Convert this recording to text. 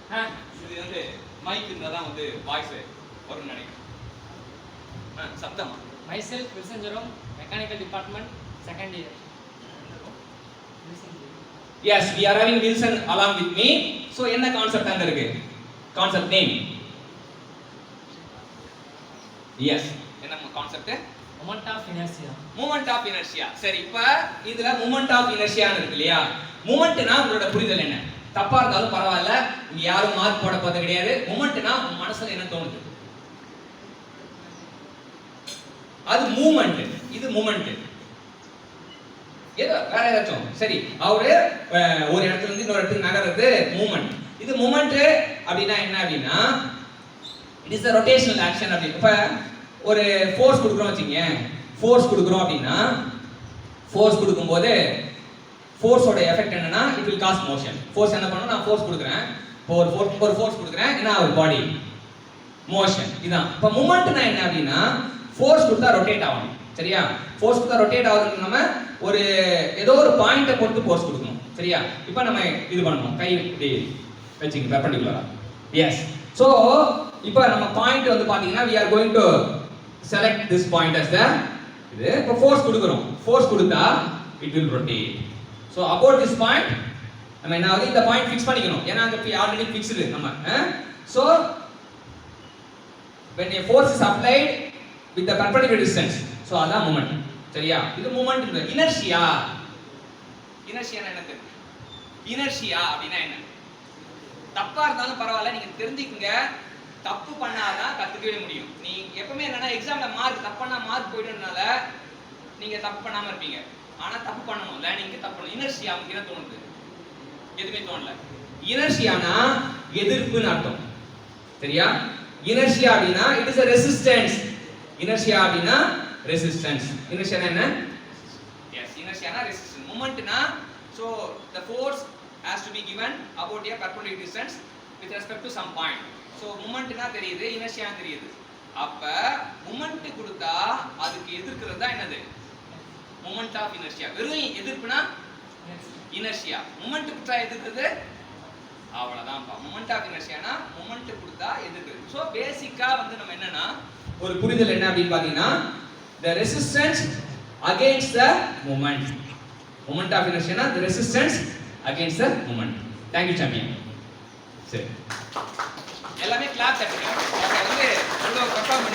இது வந்து மைக் இருந்தா தான் வந்து வாய்ஸ் வரும்னு நினைக்கிறேன். சப்தமா myself Wilson Jerome, mechanical department, second year. Yes, we are having Wilson along with me. So என்ன கான்செப்ட் அங்க இருக்கு? Concept name. Yes, என்ன concept? Moment of inertia. Moment of inertia. சரி, இப்ப இதுல moment of inertia இருக்கு இல்லையா? momentனா உங்களோட புரிதல் என்ன? தப்பா இருந்தாலும் பரவாயில்ல, இங்க யாரும் மார்க் போட போறது கிடையாது. momentனா உங்க மனசுல என்ன தோணுது? அது மூமெண்ட், இது மூமெண்ட். ஏதோ வேற ஏதாச்சும் சரி, அவரு ஒரு இடத்துல இருந்து இன்னொரு இடத்துக்கு நகர்றது மூமெண்ட். இது மூமெண்ட் அப்படின்னா என்ன அப்படின்னா it is a rotational action அப்படி. இப்ப ஒரு ஃபோர்ஸ் கொடுக்குறோம் வச்சுங்க, ஃபோர்ஸ் கொடுக்குறோம் அப்படின்னா ஃபோர்ஸ் கொடுக்கும்போது ஃபோர்ஸோட எஃபெக்ட் என்னன்னா it will cause motion. Force என்ன பண்ணும், நான் ஃபோர்ஸ் கொடுக்குறேன், இப்போ ஒரு ஃபோர்ஸ் கொடுக்குறேன், என்ன ஒரு பாடி மோஷன். இதான் இப்போ மூமெண்ட்னா என்ன அப்படின்னா ஃபோர்ஸ் கொடுத்தா ரொட்டேட் ஆகணும். சரியா, ஃபோர்ஸ் கொடுத்தா ரொட்டேட் ஆகுதுன்னு நம்ம ஒரு ஏதோ ஒரு பாயிண்ட்டை பொறுத்து ஃபோர்ஸ் கொடுக்கணும். சரியா, இப்போ நம்ம இது பண்ணணும், கை இப்படி வச்சுங்க பெர்பெண்டிகுலரா. எஸ், ஸோ இப்போ நம்ம பாயிண்ட் வந்து பார்த்தீங்கன்னா we are going to select this point as the இது. இப்போ ஃபோர்ஸ் கொடுக்குறோம், ஃபோர்ஸ் கொடுத்தா it will rotate. So about this point நம்ம என்ன ஆகுது, இந்த பாயிண்ட் ஃபிக்ஸ் பண்ணிக்கணும், ஏன்னா அங்க ஆல்ரெடி ஃபிக்ஸ்டு நம்ம. So when a force is applied with the perpendicular distance, so அதான் மூமெண்ட். சரியா, இது மூமெண்ட். இல்ல இனர்ஷியா. இனர்ஷியா என்ன தெரியும்? இனர்ஷியா அப்படின்னா என்ன? தப்பா இருந்தாலும் பரவாயில்ல, நீங்க தெரிஞ்சுக்கங்க. தப்பு பண்ணாதான் கத்துக்கவே முடியும். நீ எப்பவுமே என்னன்னா எக்ஸாம்ல மார்க் தப்பு பண்ணா மார்க் போயிடுறதுனால நீங்க தப்பு பண்ணாம இருப்பீங்க. ஆனா தப்பு பண்ணணும், லேர்னிங்க்கு தப்பு பண்ணணும். இனர்ஷியா உங்களுக்கு என்ன தோணுது? எதுவுமே தோணல. இனர்ஷியானா எதிர்ப்புன்னு அர்த்தம். சரியா, இனர்ஷியா அப்படின்னா it is a resistance. Inertia அப்படின்னா ரெசிஸ்டன்ஸ். இனர்ஷியா என்ன? எஸ், இனர்ஷியானா ரெசிஸ்டன்ஸ். மூமெண்ட்னா so the force has to be given about a perpendicular distance with respect to some point. so மூமெண்ட்னா தெரியுது, இனர்ஷியா தெரியுது. அப்ப மூமெண்ட் கொடுத்தா அதுக்கு எதிர்க்கிறது தான் என்னது? Moment of inertia. வெறும் எதிர்ப்புனா இனர்ஷியா, மூமெண்ட் கொடுத்தா எதிர்க்கிறது, அவ்வளவுதான். மூமெண்ட் ஆஃப் இனர்ஷியானா மூமெண்ட் கொடுத்தா எதிர்க்கிறது. சோ பேசிக்கா வந்து நம்ம என்னன்னா ஒரு புரிதல் என்ன அப்படின்னு பாத்தீங்கன்னா the resistance against the moment. moment of inertia na the resistance against the moment. Thank you champion. சரி, எல்லாமே கிளாப் தட்டுங்க. வந்து இவ்வளவு பெர்ஃபார்ம்